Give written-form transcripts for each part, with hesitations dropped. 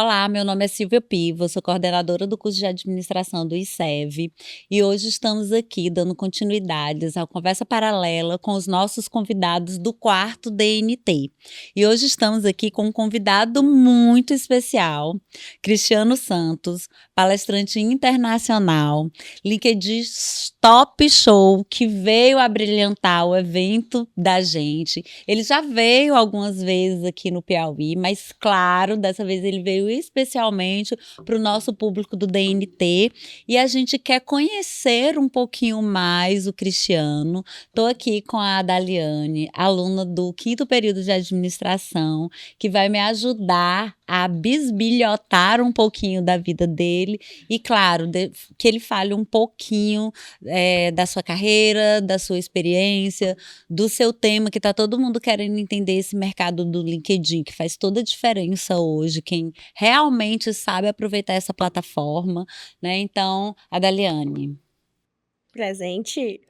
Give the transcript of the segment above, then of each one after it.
Olá, meu nome é Silvia Piva, sou coordenadora do curso de administração do ICEV e hoje estamos aqui dando continuidades à conversa paralela com os nossos convidados do quarto DNT. E hoje estamos aqui com um convidado muito especial, Cristiano Santos, palestrante internacional, LinkedIn Top Show, que veio abrilhantar o evento da gente. Ele já veio algumas vezes aqui no Piauí, mas claro, dessa vez ele veio especialmente para o nosso público do DNT e a gente quer conhecer um pouquinho mais o Cristiano. Estou aqui com a Daliane, aluna do 5º período de administração, que vai me ajudar a bisbilhotar um pouquinho da vida dele e, claro, que ele fale um pouquinho da sua carreira, da sua experiência, do seu tema, que está todo mundo querendo entender esse mercado do LinkedIn, que faz toda a diferença hoje, quem realmente sabe aproveitar essa plataforma, né? Então, Adaliane. Presente.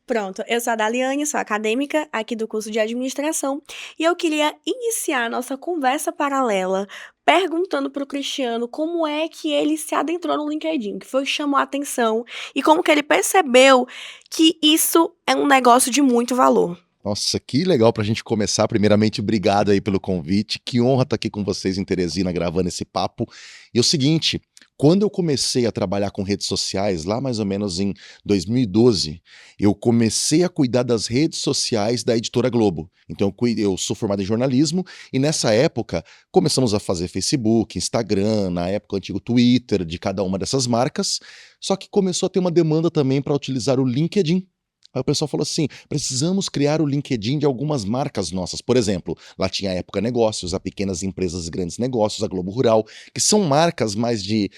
Pronto, eu sou a Daliane, sou acadêmica aqui do curso de administração e eu queria iniciar a nossa conversa paralela perguntando para o Cristiano como é que ele se adentrou no LinkedIn, que foi que chamou a atenção e como que ele percebeu que isso é um negócio de muito valor. Nossa, que legal pra gente começar. Primeiramente, obrigado aí pelo convite. Que honra estar aqui com vocês em Teresina gravando esse papo. E o seguinte, quando eu comecei a trabalhar com redes sociais, lá mais ou menos em 2012, eu comecei a cuidar das redes sociais da Editora Globo. Então eu sou formado em jornalismo e nessa época começamos a fazer Facebook, Instagram, na época o antigo Twitter de cada uma dessas marcas, só que começou a ter uma demanda também para utilizar o LinkedIn. Aí o pessoal falou assim, precisamos criar o LinkedIn de algumas marcas nossas. Por exemplo, lá tinha a Época Negócios, a Pequenas Empresas e Grandes Negócios, a Globo Rural, que são marcas mais de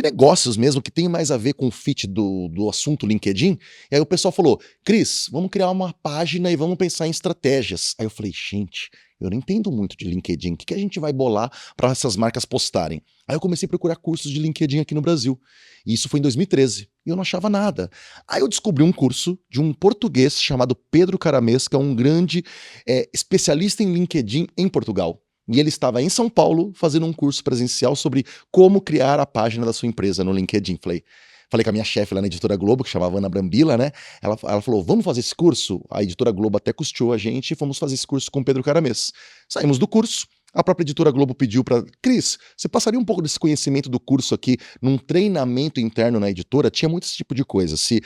negócios mesmo, que tem mais a ver com o fit do assunto LinkedIn. E aí o pessoal falou, Cris, vamos criar uma página e vamos pensar em estratégias. Aí eu falei, gente, eu não entendo muito de LinkedIn, o que a gente vai bolar para essas marcas postarem? Aí eu comecei a procurar cursos de LinkedIn aqui no Brasil. E isso foi em 2013. E eu não achava nada. Aí eu descobri um curso de um português chamado Pedro Caramesca, um grande especialista em LinkedIn em Portugal. E ele estava em São Paulo fazendo um curso presencial sobre como criar a página da sua empresa no LinkedIn. Falei com a minha chefe lá na Editora Globo, que chamava Ana Brambila, né? Ela falou, vamos fazer esse curso? A Editora Globo até custeou a gente e fomos fazer esse curso com o Pedro Caramês. Saímos do curso, a própria Editora Globo pediu para... Cris, você passaria um pouco desse conhecimento do curso aqui num treinamento interno na editora? Tinha muito esse tipo de coisa. Se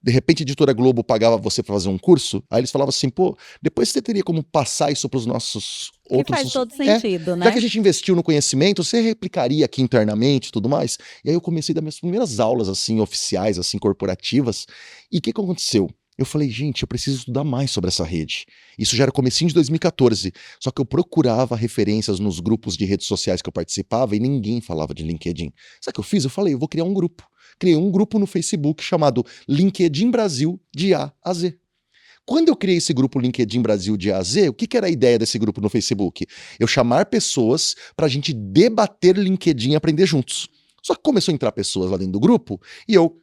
de repente a Editora Globo pagava você para fazer um curso, aí eles falavam assim, pô, depois você teria como passar isso para os nossos outros... Que faz todo sentido, né? Já que a gente investiu no conhecimento, você replicaria aqui internamente e tudo mais? E aí eu comecei a dar minhas primeiras aulas, assim, oficiais, assim, corporativas. E o que aconteceu? Eu falei, gente, eu preciso estudar mais sobre essa rede. Isso já era comecinho de 2014, só que eu procurava referências nos grupos de redes sociais que eu participava e ninguém falava de LinkedIn. Sabe o que eu fiz? Eu falei, eu vou criar um grupo. Criei um grupo no Facebook chamado LinkedIn Brasil de A a Z. Quando eu criei esse grupo LinkedIn Brasil de A a Z, o que era a ideia desse grupo no Facebook? Eu chamar pessoas para a gente debater LinkedIn e aprender juntos. Só que começou a entrar pessoas lá dentro do grupo e eu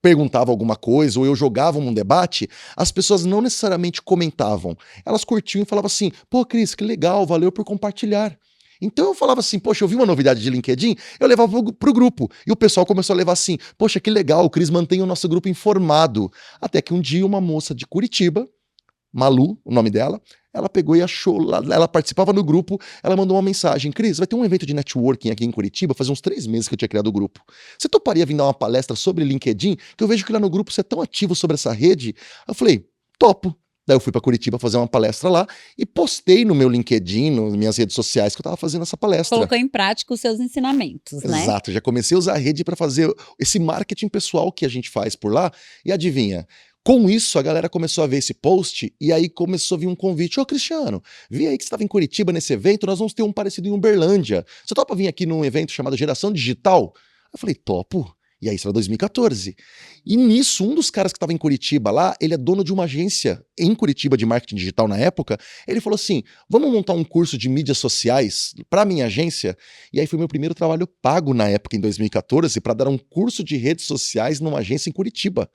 perguntava alguma coisa ou eu jogava um debate, as pessoas não necessariamente comentavam. Elas curtiam e falavam assim, pô, Cris, que legal, valeu por compartilhar. Então eu falava assim, poxa, eu vi uma novidade de LinkedIn, eu levava pro grupo. E o pessoal começou a levar assim, poxa, que legal, o Cris mantém o nosso grupo informado. Até que um dia uma moça de Curitiba, Malu, o nome dela, ela pegou e achou, ela participava no grupo, ela mandou uma mensagem, Cris, vai ter um evento de networking aqui em Curitiba, faz uns 3 meses que eu tinha criado o grupo. Você toparia vir dar uma palestra sobre LinkedIn? Que eu vejo que lá no grupo você é tão ativo sobre essa rede. Eu falei, topo. Daí eu fui para Curitiba fazer uma palestra lá e postei no meu LinkedIn, nas minhas redes sociais, que eu estava fazendo essa palestra. Colocou em prática os seus ensinamentos, né? Exato, já comecei a usar a rede para fazer esse marketing pessoal que a gente faz por lá. E adivinha? Com isso, a galera começou a ver esse post e aí começou a vir um convite. Ô, Cristiano, vi aí que você estava em Curitiba nesse evento, nós vamos ter um parecido em Uberlândia. Você topa vir aqui num evento chamado Geração Digital? Eu falei, topo. E aí isso era 2014. E nisso, um dos caras que estava em Curitiba lá, ele é dono de uma agência em Curitiba de marketing digital na época, ele falou assim, vamos montar um curso de mídias sociais para minha agência? E aí foi meu primeiro trabalho pago na época, em 2014, para dar um curso de redes sociais numa agência em Curitiba.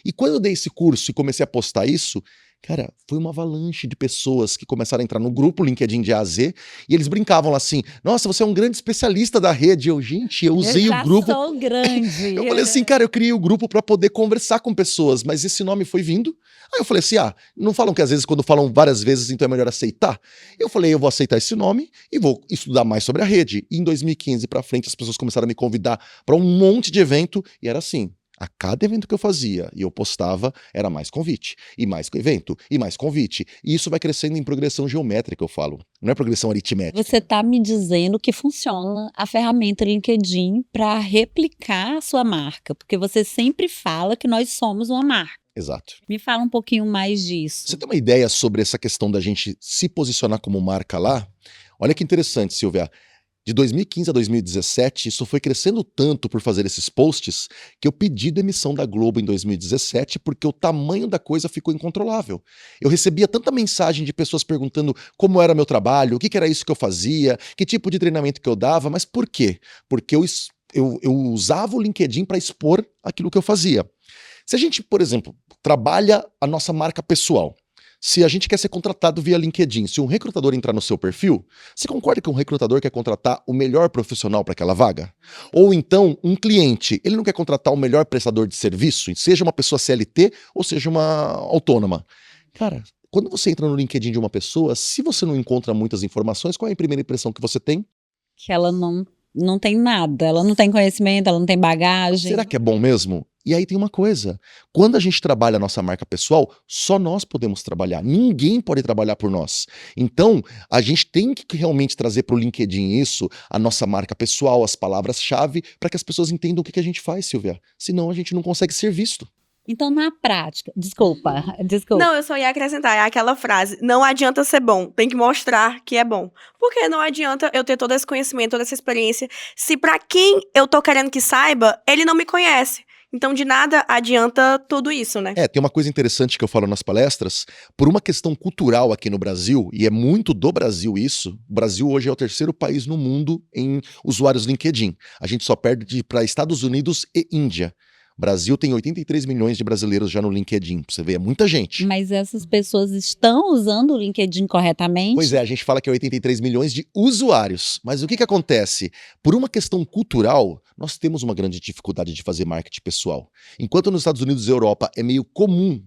E quando eu dei esse curso e comecei a postar isso, Cara, foi uma avalanche de pessoas que começaram a entrar no grupo LinkedIn de A a Z e eles brincavam lá assim: nossa, você é um grande especialista da rede. Gente, eu Eu usei o já grupo. sou grande. Eu falei assim, cara, eu criei o grupo para poder conversar com pessoas, mas esse nome foi vindo. Aí eu falei assim: não falam que às vezes quando falam várias vezes, então é melhor aceitar? Eu falei, eu vou aceitar esse nome e vou estudar mais sobre a rede. E em 2015 para frente, as pessoas começaram a me convidar para um monte de evento e era assim. A cada evento que eu fazia e eu postava, era mais convite, e mais evento, e mais convite. E isso vai crescendo em progressão geométrica, eu falo. Não é progressão aritmética. Você está me dizendo que funciona a ferramenta LinkedIn para replicar a sua marca, porque você sempre fala que nós somos uma marca. Exato. Me fala um pouquinho mais disso. Você tem uma ideia sobre essa questão da gente se posicionar como marca lá? Olha que interessante, Silvia. De 2015 a 2017, isso foi crescendo tanto por fazer esses posts que eu pedi demissão da Globo em 2017 porque o tamanho da coisa ficou incontrolável. Eu recebia tanta mensagem de pessoas perguntando como era meu trabalho, o que era isso que eu fazia, que tipo de treinamento que eu dava, mas por quê? Porque eu usava o LinkedIn para expor aquilo que eu fazia. Se a gente, por exemplo, trabalha a nossa marca pessoal, se a gente quer ser contratado via LinkedIn, se um recrutador entrar no seu perfil, você concorda que um recrutador quer contratar o melhor profissional para aquela vaga? Ou então, um cliente, ele não quer contratar o melhor prestador de serviço, seja uma pessoa CLT ou seja uma autônoma. Cara, quando você entra no LinkedIn de uma pessoa, se você não encontra muitas informações, qual é a primeira impressão que você tem? Que ela não tem nada, ela não tem conhecimento, ela não tem bagagem. Será que é bom mesmo? E aí tem uma coisa, quando a gente trabalha a nossa marca pessoal, só nós podemos trabalhar, ninguém pode trabalhar por nós. Então, a gente tem que realmente trazer para o LinkedIn isso, a nossa marca pessoal, as palavras-chave, para que as pessoas entendam o que a gente faz, Silvia. Senão a gente não consegue ser visto. Então, na prática, desculpa. Não, eu só ia acrescentar, é aquela frase, não adianta ser bom, tem que mostrar que é bom. Porque não adianta eu ter todo esse conhecimento, toda essa experiência, se pra quem eu tô querendo que saiba, ele não me conhece. Então, de nada adianta tudo isso, né? Tem uma coisa interessante que eu falo nas palestras, por uma questão cultural aqui no Brasil, e é muito do Brasil isso, o Brasil hoje é o terceiro país no mundo em usuários LinkedIn. A gente só perde para Estados Unidos e Índia. O Brasil tem 83 milhões de brasileiros já no LinkedIn, pra você ver, é muita gente. Mas essas pessoas estão usando o LinkedIn corretamente? Pois é, a gente fala que é 83 milhões de usuários, mas o que acontece? Por uma questão cultural, nós temos uma grande dificuldade de fazer marketing pessoal. Enquanto nos Estados Unidos e Europa é meio comum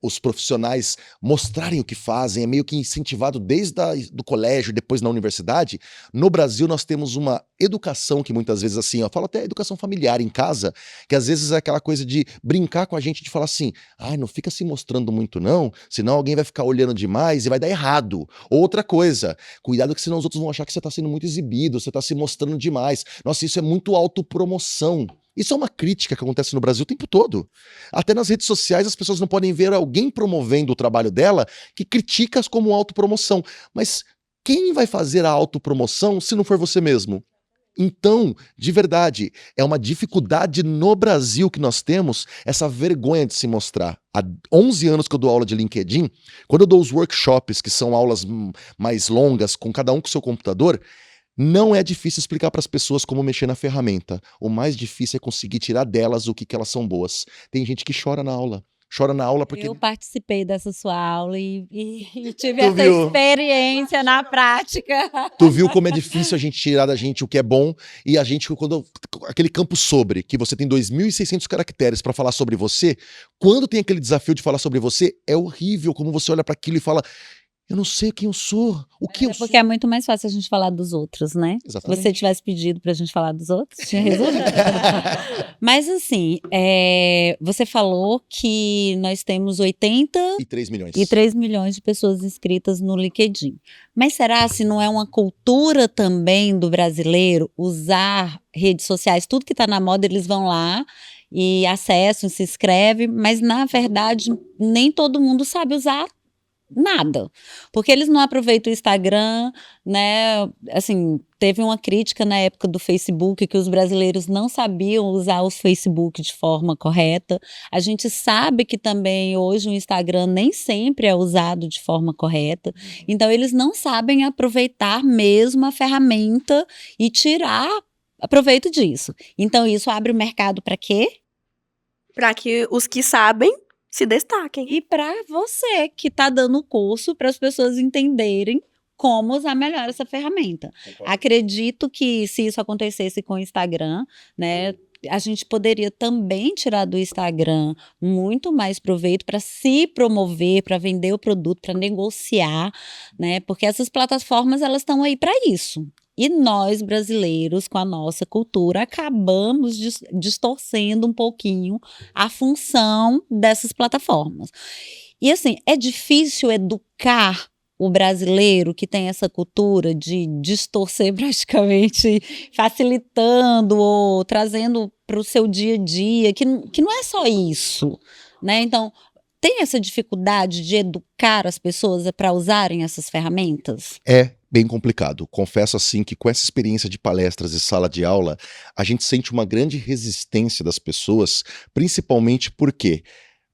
os profissionais mostrarem o que fazem, é meio que incentivado desde do colégio, depois na universidade, no Brasil nós temos uma educação que muitas vezes assim, eu falo até educação familiar em casa, que às vezes é aquela coisa de brincar com a gente, de falar assim, não fica se mostrando muito não, senão alguém vai ficar olhando demais e vai dar errado. Outra coisa, cuidado que senão os outros vão achar que você está sendo muito exibido, você está se mostrando demais. Nossa, isso é muito autopromoção. Isso é uma crítica que acontece no Brasil o tempo todo. Até nas redes sociais as pessoas não podem ver alguém promovendo o trabalho dela que critica como autopromoção. Mas quem vai fazer a autopromoção se não for você mesmo? Então, de verdade, é uma dificuldade no Brasil que nós temos, essa vergonha de se mostrar. Há 11 anos que eu dou aula de LinkedIn, quando eu dou os workshops, que são aulas mais longas, com cada um com o seu computador, não é difícil explicar para as pessoas como mexer na ferramenta. O mais difícil é conseguir tirar delas o que elas são boas. Tem gente que chora na aula. Chora na aula porque... Eu participei dessa sua aula e tive Tu essa viu? experiência na prática. Tu viu como é difícil a gente tirar da gente o que é bom e a gente, quando aquele campo sobre, que você tem 2.600 caracteres para falar sobre você, quando tem aquele desafio de falar sobre você, é horrível como você olha para aquilo e fala, eu não sei quem eu sou, o que eu sou. Porque é muito mais fácil a gente falar dos outros, né? Exatamente. Se você tivesse pedido pra gente falar dos outros, tinha resolvido. Mas assim, você falou que nós temos 83 milhões. 83 milhões de pessoas inscritas no LinkedIn. Mas será se não é uma cultura também do brasileiro usar redes sociais? Tudo que está na moda, eles vão lá e acessam, se inscrevem, mas na verdade nem todo mundo sabe usar nada, porque eles não aproveitam o Instagram, né? Assim, teve uma crítica na época do Facebook que os brasileiros não sabiam usar o Facebook de forma correta. A gente sabe que também hoje o Instagram nem sempre é usado de forma correta, então eles não sabem aproveitar mesmo a ferramenta e tirar proveito disso. Então isso abre o mercado para quê? Para que os que sabem Se destaquem. E para você que está dando o curso, para as pessoas entenderem como usar melhor essa ferramenta. Acredito que se isso acontecesse com o Instagram, né, a gente poderia também tirar do Instagram muito mais proveito para se promover, para vender o produto, para negociar, né? Porque essas plataformas elas estão aí para isso. E nós, brasileiros, com a nossa cultura, acabamos distorcendo um pouquinho a função dessas plataformas. E assim, é difícil educar o brasileiro que tem essa cultura de distorcer praticamente, facilitando ou trazendo para o seu dia a dia, que não é só isso, né? Então, tem essa dificuldade de educar as pessoas para usarem essas ferramentas? É bem complicado. Confesso assim que com essa experiência de palestras e sala de aula, a gente sente uma grande resistência das pessoas, principalmente porque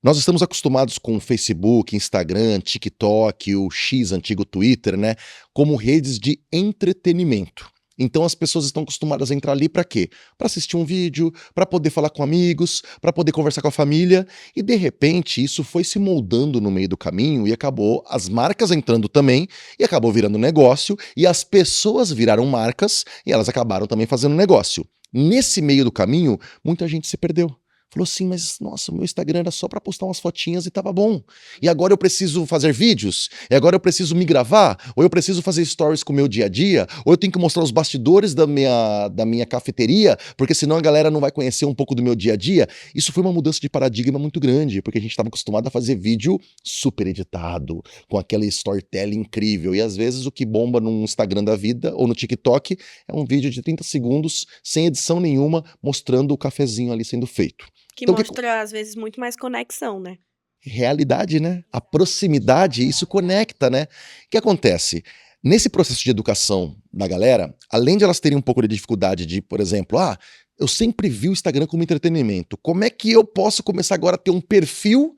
nós estamos acostumados com o Facebook, Instagram, TikTok, o X, antigo Twitter, né, como redes de entretenimento. Então as pessoas estão acostumadas a entrar ali para quê? Para assistir um vídeo, para poder falar com amigos, para poder conversar com a família, e de repente isso foi se moldando no meio do caminho e acabou as marcas entrando também, e acabou virando negócio, e as pessoas viraram marcas e elas acabaram também fazendo negócio. Nesse meio do caminho, muita gente se perdeu. Falou assim, mas nossa, o meu Instagram era só para postar umas fotinhas e tava bom. E agora eu preciso fazer vídeos? E agora eu preciso me gravar? Ou eu preciso fazer stories com o meu dia a dia? Ou eu tenho que mostrar os bastidores da minha cafeteria? Porque senão a galera não vai conhecer um pouco do meu dia a dia? Isso foi uma mudança de paradigma muito grande, porque a gente estava acostumado a fazer vídeo super editado, com aquele storytelling incrível. E às vezes o que bomba no Instagram da vida ou no TikTok é um vídeo de 30 segundos, sem edição nenhuma, mostrando o cafezinho ali sendo feito. Que Então, mostra, às vezes, muito mais conexão, né? Realidade, né? A proximidade, isso conecta, né? O que acontece? Nesse processo de educação da galera, além de elas terem um pouco de dificuldade de, por exemplo, eu sempre vi o Instagram como entretenimento. Como é que eu posso começar agora a ter um perfil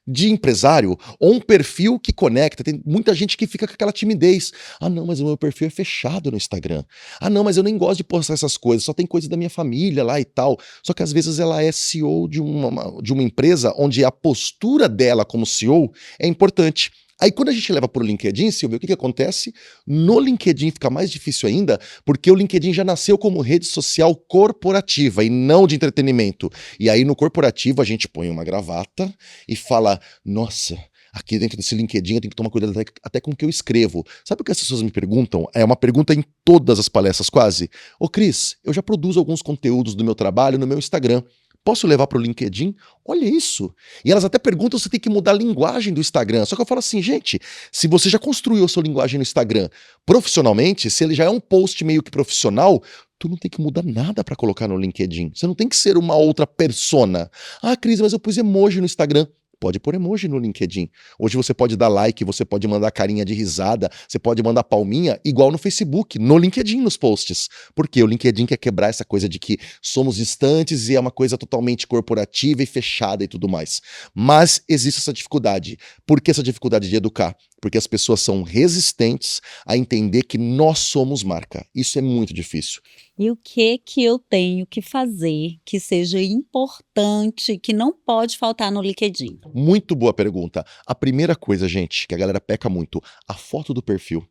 de empresário ou um perfil que conecta? Tem muita gente que fica com aquela timidez. Ah, não, mas o meu perfil é fechado no Instagram. Ah, não, mas eu nem gosto de postar essas coisas, só tem coisa da minha família lá e tal. Só que às vezes ela é CEO de uma empresa onde a postura dela como CEO é importante. Aí quando a gente leva para o LinkedIn, Silvia, o que acontece? No LinkedIn fica mais difícil ainda, porque o LinkedIn já nasceu como rede social corporativa e não de entretenimento. E aí no corporativo a gente põe uma gravata e fala, nossa, aqui dentro desse LinkedIn eu tenho que tomar cuidado até com o que eu escrevo. Sabe o que as pessoas me perguntam? É uma pergunta em todas as palestras quase. Ô Cris, eu já produzo alguns conteúdos do meu trabalho no meu Instagram. Posso levar para o LinkedIn? Olha isso. E elas até perguntam se tem que mudar a linguagem do Instagram. Só que eu falo assim, gente, se você já construiu a sua linguagem no Instagram profissionalmente, se ele já é um post meio que profissional, tu não tem que mudar nada para colocar no LinkedIn. Você não tem que ser uma outra persona. Ah, Cris, mas eu pus emoji no Instagram. Pode pôr emoji no LinkedIn. Hoje você pode dar like, você pode mandar carinha de risada, você pode mandar palminha, igual no Facebook, no LinkedIn, nos posts. Porque o LinkedIn quer quebrar essa coisa de que somos distantes e é uma coisa totalmente corporativa e fechada e tudo mais. Mas existe essa dificuldade. Por que essa dificuldade de educar? Porque as pessoas são resistentes a entender que nós somos marca. Isso é muito difícil. E o que eu tenho que fazer que seja importante, que não pode faltar no LinkedIn? Muito boa pergunta. A primeira coisa, gente, que a galera peca muito, a foto do perfil.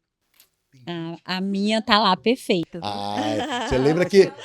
A minha tá lá perfeita.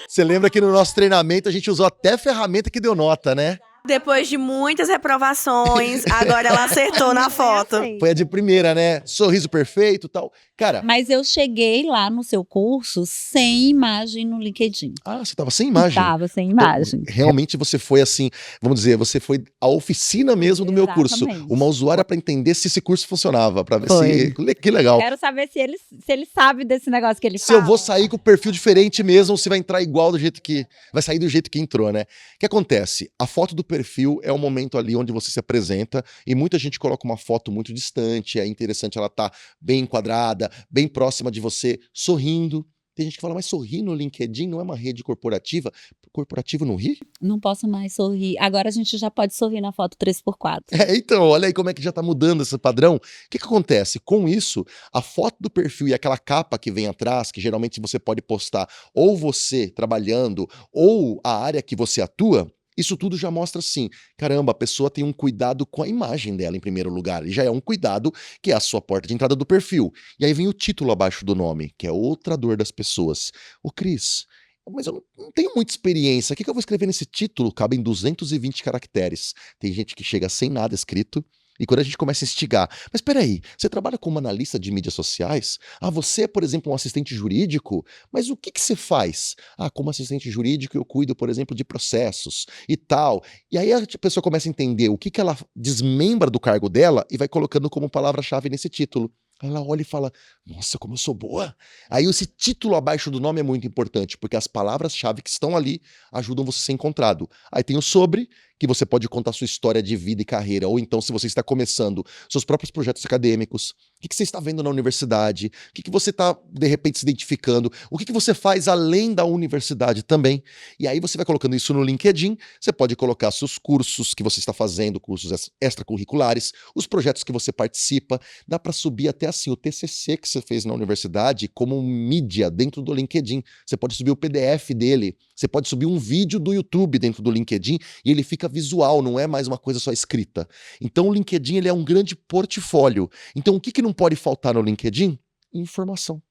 Você lembra que no nosso treinamento a gente usou até ferramenta que deu nota, né? Depois de muitas reprovações, agora ela acertou na foto. Foi a de primeira, né? Sorriso perfeito e tal. Cara. Mas eu cheguei lá no seu curso sem imagem no LinkedIn. Ah, você tava sem imagem? Tava sem imagem. Então, realmente você foi assim, vamos dizer, você foi a oficina mesmo do meu curso. Uma usuária para entender se esse curso funcionava, para ver se... Que legal. Quero saber se ele sabe desse negócio que ele fala. Se eu vou sair com o perfil diferente mesmo, ou se vai entrar igual do jeito que... Vai sair do jeito que entrou, né? O que acontece? A foto do perfil é o momento ali onde você se apresenta e muita gente coloca uma foto muito distante, é interessante ela tá bem enquadrada, bem próxima de você, sorrindo. Tem gente que fala, mas sorrir no LinkedIn não é uma rede corporativa? Corporativo não ri? Não posso mais sorrir. Agora a gente já pode sorrir na foto 3x4. Então, olha aí como é que já tá mudando esse padrão. O que acontece? Com isso, a foto do perfil e aquela capa que vem atrás, que geralmente você pode postar ou você trabalhando ou a área que você atua, Isso tudo já mostra assim, caramba, a pessoa tem um cuidado com a imagem dela em primeiro lugar, e já é um cuidado que é a sua porta de entrada do perfil. E aí vem o título abaixo do nome, que é outra dor das pessoas. Ô Cris, mas eu não tenho muita experiência, o que eu vou escrever nesse título? Cabem 220 caracteres. Tem gente que chega sem nada escrito, e quando a gente começa a instigar, mas peraí, você trabalha como analista de mídias sociais? Ah, você é, por exemplo, um assistente jurídico? Mas o que você faz? Ah, como assistente jurídico eu cuido, por exemplo, de processos e tal. E aí a pessoa começa a entender o que ela desmembra do cargo dela e vai colocando como palavra-chave nesse título. Aí ela olha e fala, nossa, como eu sou boa. Aí esse título abaixo do nome é muito importante, porque as palavras-chave que estão ali ajudam você a ser encontrado. Aí tem o sobre, que você pode contar sua história de vida e carreira, ou então se você está começando seus próprios projetos acadêmicos, o que você está vendo na universidade, o que você está, de repente, se identificando, o que você faz além da universidade também. E aí você vai colocando isso no LinkedIn, você pode colocar seus cursos que você está fazendo, cursos extracurriculares, os projetos que você participa, dá para subir até assim o TCC que você fez na universidade como mídia dentro do LinkedIn. Você pode subir o PDF dele, você pode subir um vídeo do YouTube dentro do LinkedIn e ele fica visual, não é mais uma coisa só escrita. Então o LinkedIn ele é um grande portfólio. Então o que não pode faltar no LinkedIn? Informação.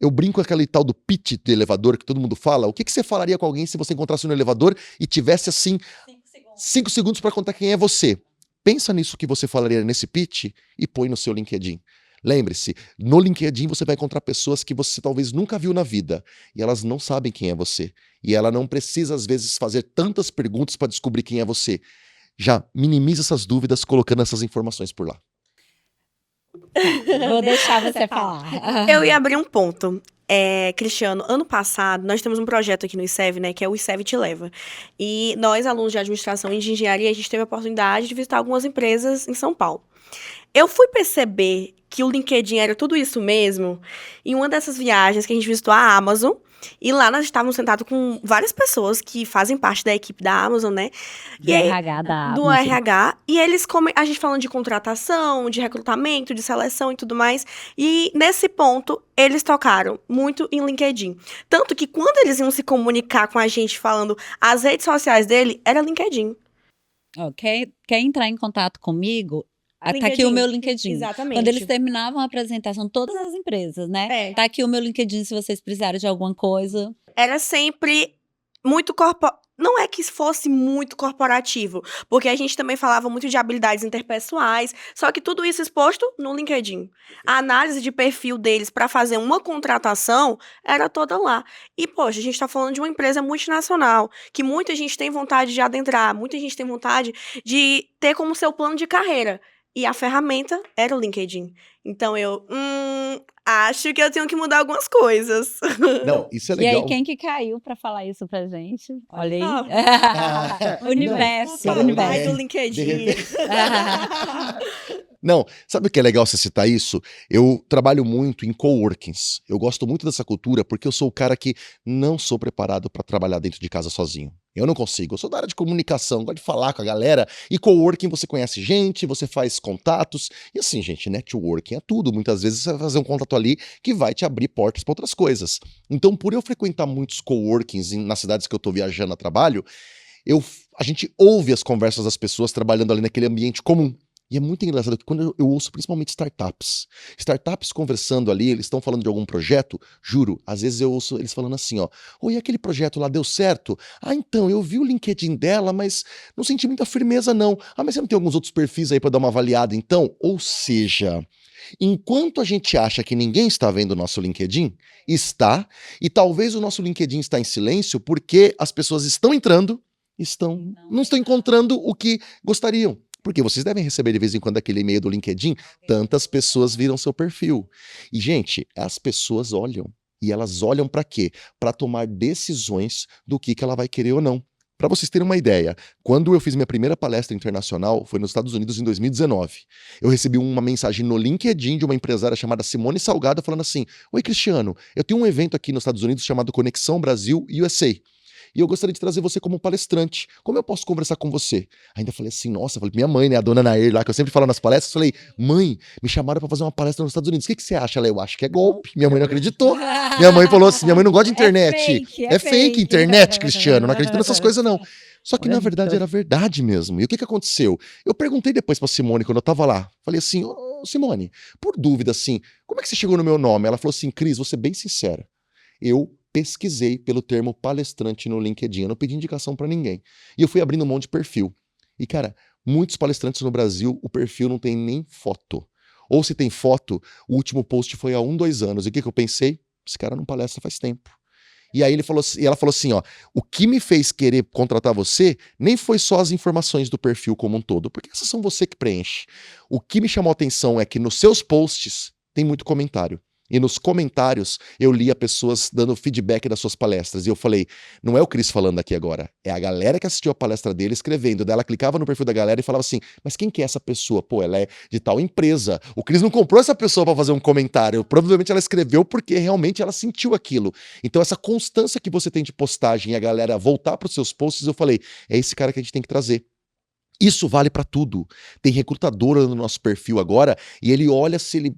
Eu brinco com aquele tal do pitch de elevador que todo mundo fala. O que você falaria com alguém se você encontrasse no elevador e tivesse assim 5 segundos para contar quem é você? Pensa nisso que você falaria nesse pitch e põe no seu LinkedIn. Lembre-se, no LinkedIn você vai encontrar pessoas que você talvez nunca viu na vida e elas não sabem quem é você. E ela não precisa, às vezes, fazer tantas perguntas para descobrir quem é você. Já minimiza essas dúvidas colocando essas informações por lá. Vou deixar você falar. Eu ia abrir um ponto. Cristiano, ano passado, nós temos um projeto aqui no ICEV, né, que é o ICEV Te Leva. E nós, alunos de administração e de engenharia, a gente teve a oportunidade de visitar algumas empresas em São Paulo. Eu fui perceber que o LinkedIn era tudo isso mesmo em uma dessas viagens que a gente visitou a Amazon. E lá nós estávamos sentados com várias pessoas que fazem parte da equipe da Amazon, né? Do RH da do Amazon. RH. E eles, a gente falando de contratação, de recrutamento, de seleção e tudo mais. E nesse ponto, eles tocaram muito em LinkedIn. Tanto que quando eles iam se comunicar com a gente falando as redes sociais dele, era LinkedIn. Quer entrar em contato comigo? Tá aqui o meu LinkedIn. Exatamente. Quando eles terminavam a apresentação, todas as empresas, né? Tá aqui o meu LinkedIn se vocês precisarem de alguma coisa. Era sempre muito Não é que fosse muito corporativo, porque a gente também falava muito de habilidades interpessoais, só que tudo isso exposto no LinkedIn. A análise de perfil deles para fazer uma contratação era toda lá. E, poxa, a gente tá falando de uma empresa multinacional, que muita gente tem vontade de adentrar, muita gente tem vontade de ter como seu plano de carreira. E a ferramenta era o LinkedIn. Então eu, acho que eu tenho que mudar algumas coisas. Não, isso é legal. E aí, quem que caiu pra falar isso pra gente? Olha aí. Universo. Não, universo do LinkedIn. Não, sabe o que é legal você citar isso? Eu trabalho muito em coworkings. Eu gosto muito dessa cultura porque eu sou o cara que não sou preparado para trabalhar dentro de casa sozinho. Eu não consigo. Eu sou da área de comunicação, gosto de falar com a galera. E coworking você conhece gente, você faz contatos. E assim, gente, networking é tudo. Muitas vezes você vai fazer um contato ali que vai te abrir portas para outras coisas. Então, por eu frequentar muitos coworkings nas cidades que eu tô viajando a trabalho, a gente ouve as conversas das pessoas trabalhando ali naquele ambiente comum. E é muito engraçado que quando eu ouço principalmente startups conversando ali, eles estão falando de algum projeto, juro, às vezes eu ouço eles falando assim, ó, oi, aquele projeto lá deu certo? Ah, então, eu vi o LinkedIn dela, mas não senti muita firmeza não. Ah, mas você não tem alguns outros perfis aí para dar uma avaliada então? Ou seja, enquanto a gente acha que ninguém está vendo o nosso LinkedIn, está, e talvez o nosso LinkedIn está em silêncio porque as pessoas estão entrando, não estão encontrando o que gostariam. Porque vocês devem receber de vez em quando aquele e-mail do LinkedIn, tantas pessoas viram seu perfil. E, gente, as pessoas olham. E elas olham para quê? Para tomar decisões do que ela vai querer ou não. Para vocês terem uma ideia, quando eu fiz minha primeira palestra internacional, foi nos Estados Unidos em 2019. Eu recebi uma mensagem no LinkedIn de uma empresária chamada Simone Salgado falando assim, oi Cristiano, eu tenho um evento aqui nos Estados Unidos chamado Conexão Brasil USA. E eu gostaria de trazer você como palestrante. Como eu posso conversar com você? Ainda falei assim, nossa, falei, minha mãe, né, a dona Nair lá, que eu sempre falo nas palestras, falei, mãe, me chamaram pra fazer uma palestra nos Estados Unidos, o que você acha? Ela, eu acho que é golpe. Minha mãe não acreditou. Minha mãe falou assim, minha mãe não gosta de internet. É fake internet, Cristiano, não acredito nessas coisas não. Só que Olha na verdade só. era verdade mesmo. E o que que aconteceu? Eu perguntei depois pra Simone quando eu tava lá. Falei assim: "Ô, Simone, por dúvida assim, como é que você chegou no meu nome?" Ela falou assim: "Cris, vou ser bem sincera. Eu pesquisei pelo termo palestrante no LinkedIn, eu não pedi indicação pra ninguém. E eu fui abrindo um monte de perfil. E cara, muitos palestrantes no Brasil, o perfil não tem nem foto. Ou se tem foto, o último post foi há 2 anos. E o que que eu pensei? Esse cara não palestra faz tempo. E aí e ela falou assim, ó, o que me fez querer contratar você nem foi só as informações do perfil como um todo, porque essas são você que preenche. O que me chamou a atenção é que nos seus posts tem muito comentário. E nos comentários eu lia pessoas dando feedback das suas palestras. E eu falei, não é o Cris falando aqui agora, é a galera que assistiu a palestra dele escrevendo. Daí ela clicava no perfil da galera e falava assim, mas quem que é essa pessoa? Pô, ela é de tal empresa. O Cris não comprou essa pessoa para fazer um comentário. Provavelmente ela escreveu porque realmente ela sentiu aquilo. Então essa constância que você tem de postagem e a galera voltar para os seus posts, eu falei, é esse cara que a gente tem que trazer. Isso vale para tudo. Tem recrutador no nosso perfil agora e ele olha se ele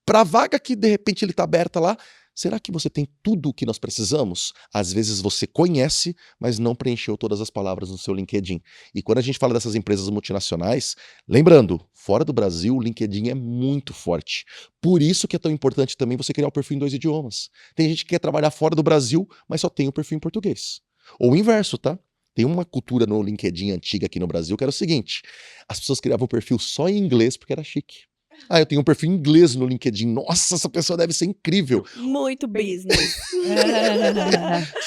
para a vaga que de repente ele está aberta lá, será que você tem tudo o que nós precisamos? Às vezes você conhece, mas não preencheu todas as palavras no seu LinkedIn. E quando a gente fala dessas empresas multinacionais, lembrando, fora do Brasil, o LinkedIn é muito forte. Por isso que é tão importante também você criar o perfil em 2 idiomas. Tem gente que quer trabalhar fora do Brasil, mas só tem o perfil em português. Ou o inverso, tá? Tem uma cultura no LinkedIn antiga aqui no Brasil que era o seguinte, as pessoas criavam o perfil só em inglês porque era chique. Ah, eu tenho um perfil em inglês no LinkedIn. Nossa, essa pessoa deve ser incrível. Muito business.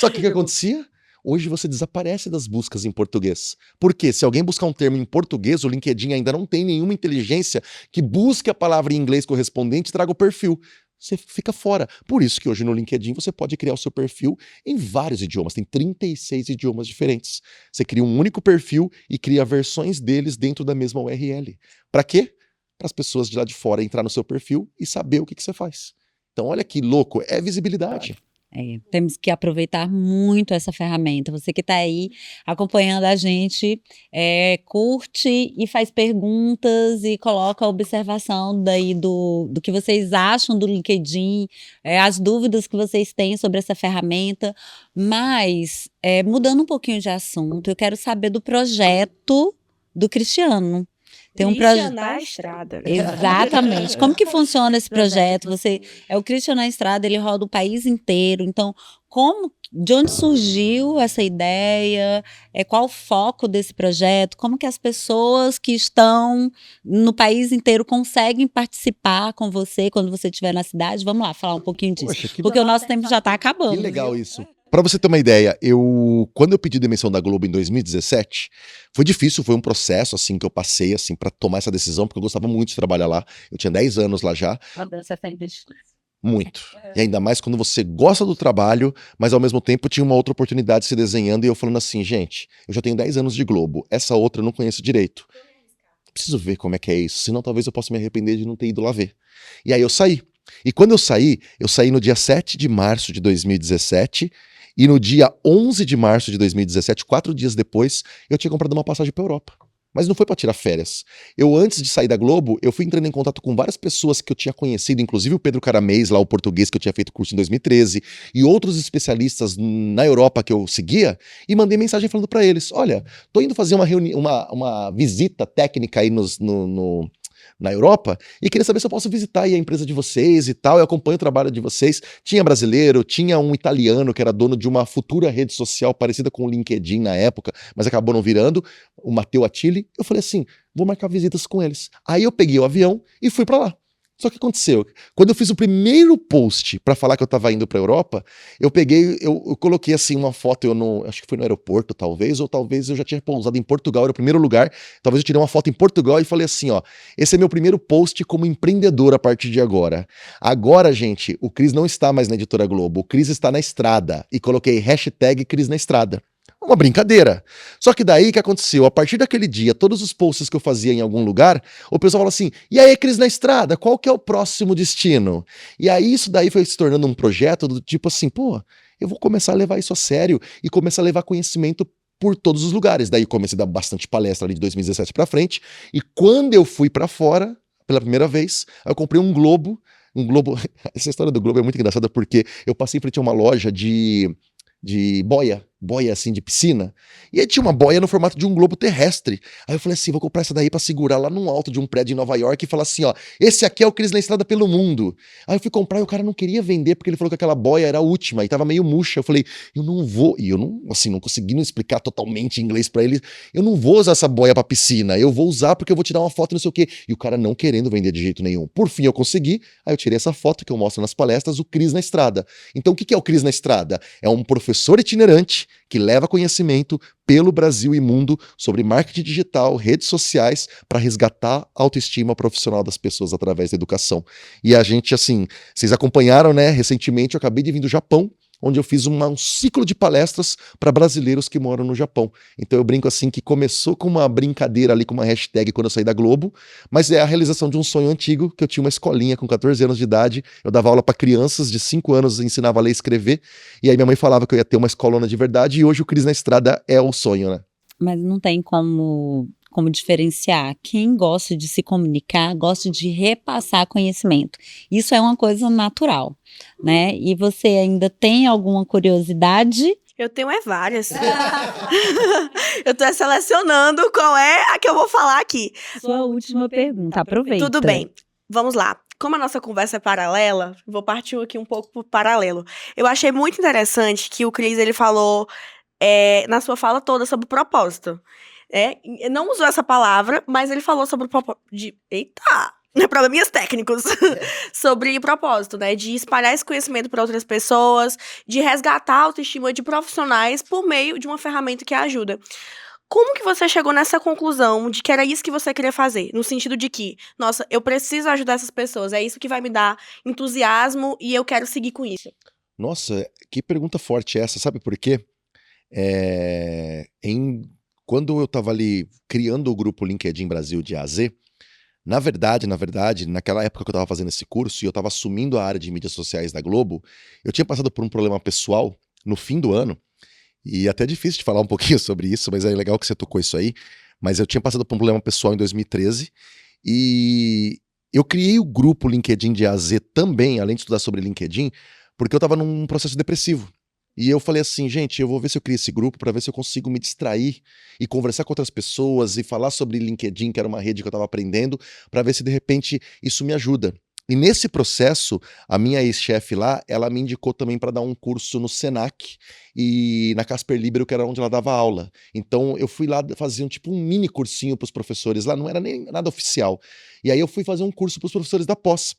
Só que o que acontecia? Hoje você desaparece das buscas em português. Por quê? Se alguém buscar um termo em português, o LinkedIn ainda não tem nenhuma inteligência que busque a palavra em inglês correspondente e traga o perfil. Você fica fora. Por isso que hoje no LinkedIn você pode criar o seu perfil em vários idiomas. Tem 36 idiomas diferentes. Você cria um único perfil e cria versões deles dentro da mesma URL. Para quê? Para as pessoas de lá de fora entrar no seu perfil e saber o que você faz. Então, olha que louco, é visibilidade. Temos que aproveitar muito essa ferramenta. Você que está aí acompanhando a gente, curte e faz perguntas e coloca a observação daí do que vocês acham do LinkedIn, as dúvidas que vocês têm sobre essa ferramenta. Mas, mudando um pouquinho de assunto, eu quero saber do projeto do Cristiano. Tem um Christian projeto. na estrada. Exatamente. Como que funciona esse projeto? Você é o Christian na estrada, ele roda o país inteiro. Então, de onde surgiu essa ideia? Qual o foco desse projeto? Como que as pessoas que estão no país inteiro conseguem participar com você quando você estiver na cidade? Vamos lá, falar um pouquinho disso. Poxa, que Porque o nosso tempo já está acabando. Que legal viu? isso. Pra você ter uma ideia, quando eu pedi demissão da Globo em 2017, foi difícil, foi um processo assim que eu passei assim para tomar essa decisão, porque eu gostava muito de trabalhar lá. Eu tinha 10 anos lá já, A dança é sempre difícil. muito. E ainda mais quando você gosta do trabalho, mas ao mesmo tempo tinha uma outra oportunidade se desenhando e eu falando assim, gente, eu já tenho 10 anos de Globo, essa outra eu não conheço direito. Preciso ver como é que é isso, senão talvez eu possa me arrepender de não ter ido lá ver. E aí eu saí. E quando eu saí no dia 7 de março de 2017, e no dia 11 de março de 2017, 4 dias depois, eu tinha comprado uma passagem para Europa. Mas não foi para tirar férias. Eu, antes de sair da Globo, eu fui entrando em contato com várias pessoas que eu tinha conhecido, inclusive o Pedro Caramês, lá o português que eu tinha feito curso em 2013, e outros especialistas na Europa que eu seguia, e mandei mensagem falando para eles, olha, tô indo fazer uma visita técnica aí na Europa, e queria saber se eu posso visitar aí a empresa de vocês e tal, eu acompanho o trabalho de vocês. Tinha brasileiro, tinha um italiano que era dono de uma futura rede social parecida com o LinkedIn na época, mas acabou não virando, o Matteo Attili. Eu falei assim, vou marcar visitas com eles. Aí eu peguei o avião e fui pra lá. Só que aconteceu, quando eu fiz o primeiro post pra falar que eu tava indo pra Europa, eu coloquei assim uma foto, acho que foi no aeroporto talvez, ou talvez eu já tinha pousado em Portugal, era o primeiro lugar, talvez eu tirei uma foto em Portugal e falei assim, ó, esse é meu primeiro post como empreendedor a partir de agora. Agora, gente, o Cris não está mais na Editora Globo, o Cris está na estrada, e coloquei hashtag Cris na estrada. Uma brincadeira. Só que daí o que aconteceu? A partir daquele dia, todos os posts que eu fazia em algum lugar, o pessoal fala assim, e aí, Cris na estrada, qual que é o próximo destino? E aí isso daí foi se tornando um projeto do tipo assim, pô, eu vou começar a levar isso a sério e começar a levar conhecimento por todos os lugares. Daí comecei a dar bastante palestra ali de 2017 pra frente, e quando eu fui pra fora, pela primeira vez, eu comprei um globo, essa história do globo é muito engraçada porque eu passei em frente a uma loja de boia, boia assim de piscina, e aí tinha uma boia no formato de um globo terrestre. Aí eu falei assim, vou comprar essa daí pra segurar lá no alto de um prédio em Nova York e falar assim, ó, esse aqui é o Cris na Estrada pelo Mundo. Aí eu fui comprar e o cara não queria vender porque ele falou que aquela boia era a última e tava meio murcha. Eu falei, eu não vou, e eu não, assim, não conseguindo explicar totalmente em inglês pra ele, eu não vou usar essa boia pra piscina, eu vou usar porque eu vou tirar uma foto não sei o quê. E o cara não querendo vender de jeito nenhum. Por fim eu consegui, aí eu tirei essa foto que eu mostro nas palestras, o Cris na Estrada. Então o que é o Cris na Estrada? É um professor itinerante que leva conhecimento pelo Brasil e mundo sobre marketing digital, redes sociais, para resgatar a autoestima profissional das pessoas através da educação. E a gente, assim, vocês acompanharam, né? Recentemente eu acabei de vir do Japão, onde eu fiz um ciclo de palestras para brasileiros que moram no Japão. Então eu brinco assim que começou com uma brincadeira ali, com uma hashtag quando eu saí da Globo, mas é a realização de um sonho antigo, que eu tinha uma escolinha com 14 anos de idade, eu dava aula para crianças de 5 anos, ensinava a ler e escrever, e aí minha mãe falava que eu ia ter uma escolona de verdade, e hoje o Cris na Estrada é o sonho, né? Mas não tem como diferenciar. Quem gosta de se comunicar, gosta de repassar conhecimento. Isso é uma coisa natural, né? E você ainda tem alguma curiosidade? Eu tenho várias. Eu tô selecionando qual é a que eu vou falar aqui. Sua última pergunta, aproveita. Tudo bem, vamos lá. Como a nossa conversa é paralela, vou partir aqui um pouco pro paralelo. Eu achei muito interessante que o Cris, ele falou na sua fala toda sobre propósito. Não usou essa palavra, mas ele falou sobre o propósito Eita! Probleminhas técnicos. Sobre propósito, né? De espalhar esse conhecimento para outras pessoas, de resgatar a autoestima de profissionais por meio de uma ferramenta que ajuda. Como que você chegou nessa conclusão de que era isso que você queria fazer? No sentido de que, nossa, eu preciso ajudar essas pessoas, é isso que vai me dar entusiasmo e eu quero seguir com isso. Nossa, que pergunta forte essa, sabe por quê? Quando eu estava ali criando o grupo LinkedIn Brasil de A a Z, na verdade, naquela época que eu estava fazendo esse curso e eu estava assumindo a área de mídias sociais da Globo, eu tinha passado por um problema pessoal no fim do ano, e até é difícil de falar um pouquinho sobre isso, mas é legal que você tocou isso aí, mas eu tinha passado por um problema pessoal em 2013, e eu criei o grupo LinkedIn de A a Z também, além de estudar sobre LinkedIn, porque eu estava num processo depressivo. E eu falei assim, gente, eu vou ver se eu crio esse grupo para ver se eu consigo me distrair e conversar com outras pessoas e falar sobre LinkedIn, que era uma rede que eu estava aprendendo, para ver se de repente isso me ajuda. E nesse processo, a minha ex-chefe lá, ela me indicou também para dar um curso no Senac e na Casper Libero, que era onde ela dava aula. Então eu fui lá fazer um mini cursinho para os professores lá, não era nem nada oficial. E aí eu fui fazer um curso para os professores da pós.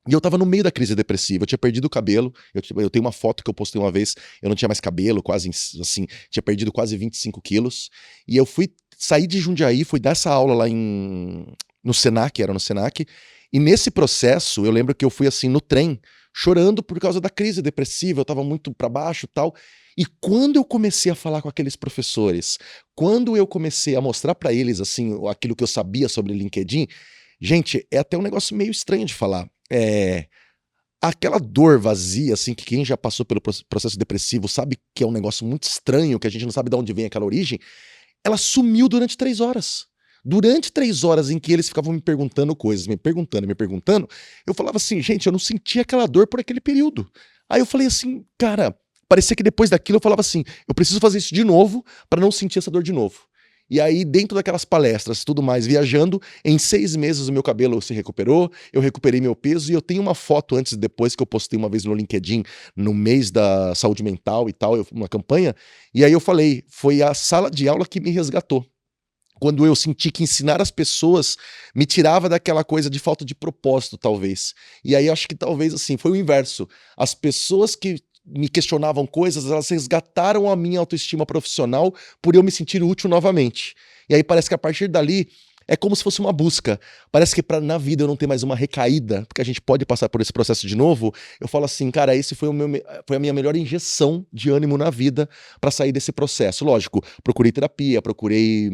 E eu tava no meio da crise depressiva, eu tinha perdido o cabelo, eu tenho uma foto que eu postei uma vez, eu não tinha mais cabelo, quase assim, tinha perdido quase 25 quilos, e eu saí de Jundiaí, fui dar essa aula lá no Senac, era no Senac, e nesse processo, eu lembro que eu fui assim no trem, chorando por causa da crise depressiva, eu tava muito pra baixo e tal, e quando eu comecei a falar com aqueles professores, quando eu comecei a mostrar pra eles, assim, aquilo que eu sabia sobre LinkedIn, gente, é até um negócio meio estranho de falar, aquela dor vazia, assim, que quem já passou pelo processo depressivo sabe que é um negócio muito estranho, que a gente não sabe de onde vem aquela origem, ela sumiu durante 3 horas. Durante 3 horas em que eles ficavam me perguntando coisas, me perguntando, eu falava assim, gente, eu não sentia aquela dor por aquele período. Aí eu falei assim, cara, parecia que depois daquilo eu falava assim, eu preciso fazer isso de novo para não sentir essa dor de novo. E aí, dentro daquelas palestras, tudo mais, viajando, em 6 meses o meu cabelo se recuperou, eu recuperei meu peso e eu tenho uma foto antes e depois que eu postei uma vez no LinkedIn, no mês da saúde mental e tal, uma campanha, e aí eu falei, foi a sala de aula que me resgatou. Quando eu senti que ensinar as pessoas me tirava daquela coisa de falta de propósito, talvez. E aí acho que talvez, assim, foi o inverso. As pessoas que me questionavam coisas, elas resgataram a minha autoestima profissional por eu me sentir útil novamente. E aí parece que a partir dali é como se fosse uma busca. Parece que na vida eu não ter mais uma recaída, porque a gente pode passar por esse processo de novo. Eu falo assim, cara, esse foi a minha melhor injeção de ânimo na vida para sair desse processo. Lógico, procurei terapia, procurei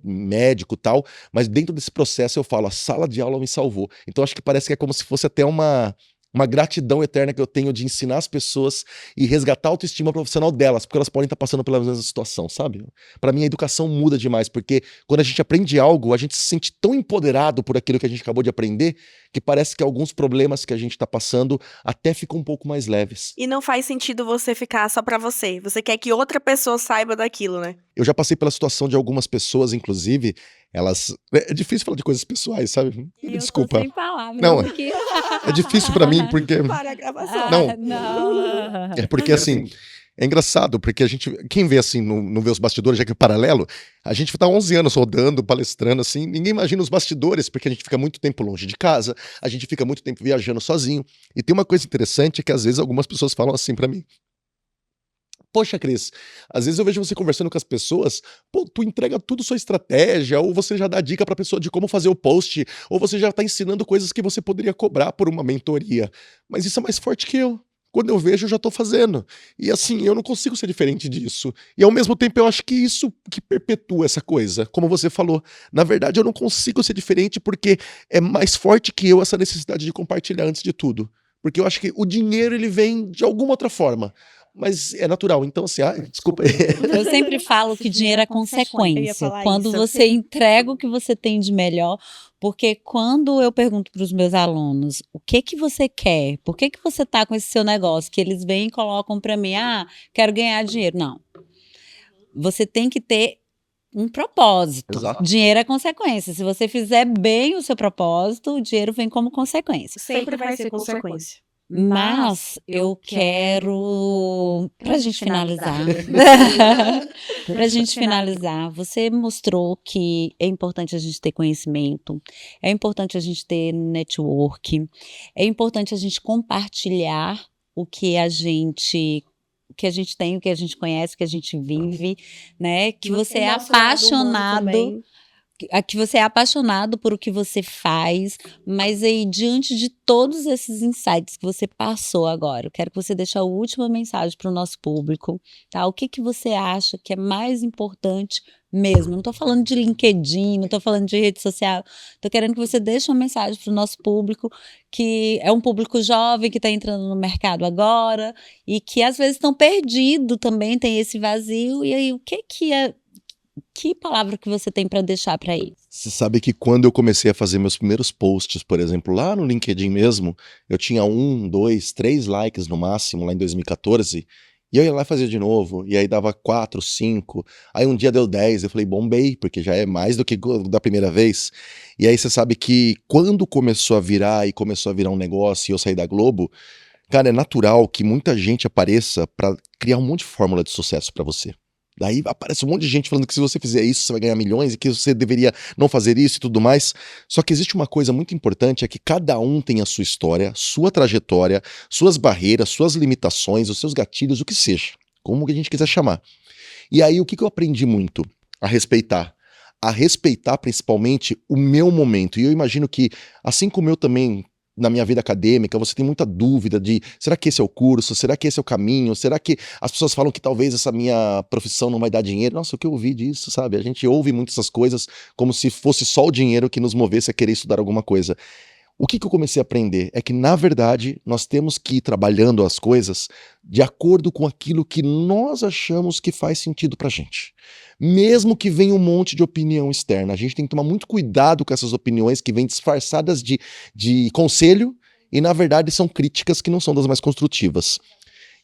médico e tal, mas dentro desse processo eu falo, a sala de aula me salvou. Então acho que parece que é como se fosse até uma uma gratidão eterna que eu tenho de ensinar as pessoas e resgatar a autoestima profissional delas, porque elas podem estar passando pela mesma situação, sabe? Pra mim a educação muda demais, porque quando a gente aprende algo, a gente se sente tão empoderado por aquilo que a gente acabou de aprender, que parece que alguns problemas que a gente tá passando até ficam um pouco mais leves. E não faz sentido você ficar só pra você. Você quer que outra pessoa saiba daquilo, né? Eu já passei pela situação de algumas pessoas, inclusive, elas... É difícil falar de coisas pessoais, sabe? E Desculpa. Eu tô sem palavras. Não, Porque... é difícil pra mim, porque... Para a gravação. Não. não. É porque, assim, é engraçado, porque a gente... Quem vê, assim, não vê os bastidores, já que é paralelo, a gente tá 11 anos rodando, palestrando, assim, ninguém imagina os bastidores, porque a gente fica muito tempo longe de casa, a gente fica muito tempo viajando sozinho. E tem uma coisa interessante, é que às vezes algumas pessoas falam assim pra mim: poxa, Cris, às vezes eu vejo você conversando com as pessoas, pô, tu entrega tudo sua estratégia, ou você já dá dica pra pessoa de como fazer o post, ou você já tá ensinando coisas que você poderia cobrar por uma mentoria. Mas isso é mais forte que eu. Quando eu vejo, eu já tô fazendo. E assim, eu não consigo ser diferente disso. E ao mesmo tempo, eu acho que isso que perpetua essa coisa. Como você falou, na verdade, eu não consigo ser diferente porque é mais forte que eu essa necessidade de compartilhar antes de tudo. Porque eu acho que o dinheiro, ele vem de alguma outra forma. Mas é natural. Então, assim, desculpa aí. Eu sempre falo que dinheiro é Eu ia consequência. falar Quando isso. você entrega o que você tem de melhor, porque quando eu pergunto para os meus alunos o que você quer, por que você tá com esse seu negócio, que eles vêm e colocam para mim, quero ganhar dinheiro. Não. Você tem que ter um propósito. Exato. Dinheiro é consequência. Se você fizer bem o seu propósito, o dinheiro vem como consequência. Sempre vai ser consequência. Mas eu quero, pra gente finalizar, você mostrou que é importante a gente ter conhecimento, é importante a gente ter network, é importante a gente compartilhar o que a gente tem, o que a gente conhece, o que a gente vive, né? Que você é apaixonado. Que você é apaixonado por o que você faz, mas aí, diante de todos esses insights que você passou agora, eu quero que você deixe a última mensagem para o nosso público, tá? O que você acha que é mais importante mesmo? Não estou falando de LinkedIn, não estou falando de rede social, estou querendo que você deixe uma mensagem para o nosso público, que é um público jovem que está entrando no mercado agora e que às vezes estão perdidos também, tem esse vazio, e aí o que é... Que palavra que você tem para deixar para eles? Você sabe que quando eu comecei a fazer meus primeiros posts, por exemplo, lá no LinkedIn mesmo, eu tinha 1, 2, 3 likes no máximo, lá em 2014, e eu ia lá e fazia de novo, e aí dava 4, 5, aí um dia deu 10, eu falei, bombei, porque já é mais do que da primeira vez. E aí você sabe que quando começou a virar um negócio e eu saí da Globo, cara, é natural que muita gente apareça para criar um monte de fórmula de sucesso para você. Daí aparece um monte de gente falando que se você fizer isso, você vai ganhar milhões e que você deveria não fazer isso e tudo mais. Só que existe uma coisa muito importante, é que cada um tem a sua história, sua trajetória, suas barreiras, suas limitações, os seus gatilhos, o que seja, como que a gente quiser chamar. E aí o que eu aprendi muito? A respeitar principalmente o meu momento. E eu imagino que, assim como eu também, na minha vida acadêmica, você tem muita dúvida de, será que esse é o curso? Será que esse é o caminho? Será que as pessoas falam que talvez essa minha profissão não vai dar dinheiro? Nossa, o que eu ouvi disso, sabe? A gente ouve muito essas coisas como se fosse só o dinheiro que nos movesse a querer estudar alguma coisa. O que eu comecei a aprender é que, na verdade, nós temos que ir trabalhando as coisas de acordo com aquilo que nós achamos que faz sentido pra gente. Mesmo que venha um monte de opinião externa, a gente tem que tomar muito cuidado com essas opiniões que vêm disfarçadas de conselho e, na verdade, são críticas que não são das mais construtivas.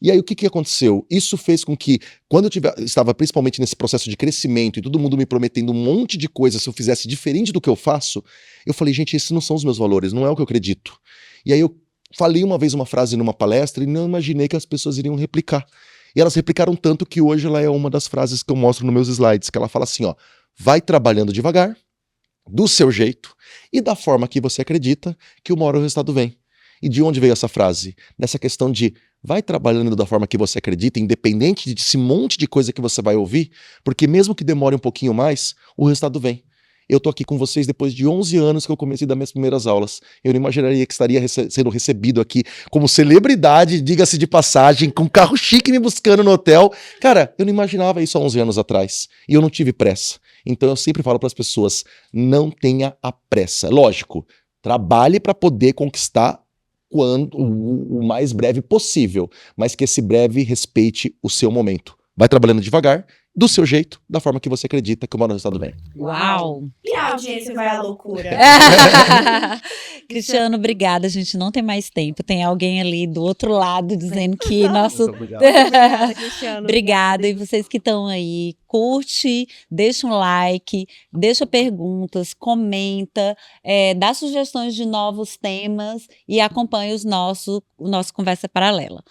E aí o que aconteceu? Isso fez com que, quando eu estava principalmente nesse processo de crescimento e todo mundo me prometendo um monte de coisa se eu fizesse diferente do que eu faço, eu falei, gente, esses não são os meus valores, não é o que eu acredito. E aí eu falei uma vez uma frase numa palestra e não imaginei que as pessoas iriam replicar. E elas replicaram tanto que hoje ela é uma das frases que eu mostro nos meus slides, que ela fala assim, ó, vai trabalhando devagar, do seu jeito e da forma que você acredita que uma hora o resultado vem. E de onde veio essa frase? Nessa questão de vai trabalhando da forma que você acredita, independente desse monte de coisa que você vai ouvir, porque mesmo que demore um pouquinho mais, o resultado vem. Eu tô aqui com vocês depois de 11 anos que eu comecei a dar minhas primeiras aulas. Eu não imaginaria que estaria sendo recebido aqui como celebridade, diga-se de passagem, com carro chique me buscando no hotel. Cara, eu não imaginava isso há 11 anos atrás. E eu não tive pressa. Então eu sempre falo para as pessoas, não tenha a pressa. Lógico, trabalhe para poder conquistar o mais breve possível, mas que esse breve respeite o seu momento. Vai trabalhando devagar, do seu jeito, da forma que você acredita que o maior resultado vem. Uau! E a audiência vai à loucura. Cristiano, obrigada. A gente não tem mais tempo. Tem alguém ali do outro lado dizendo que nosso. Muito obrigado. Obrigada, Cristiano. Obrigada. E vocês que estão aí, curte, deixa um like, deixa perguntas, comenta, dá sugestões de novos temas e acompanha o nosso Conversa Paralela.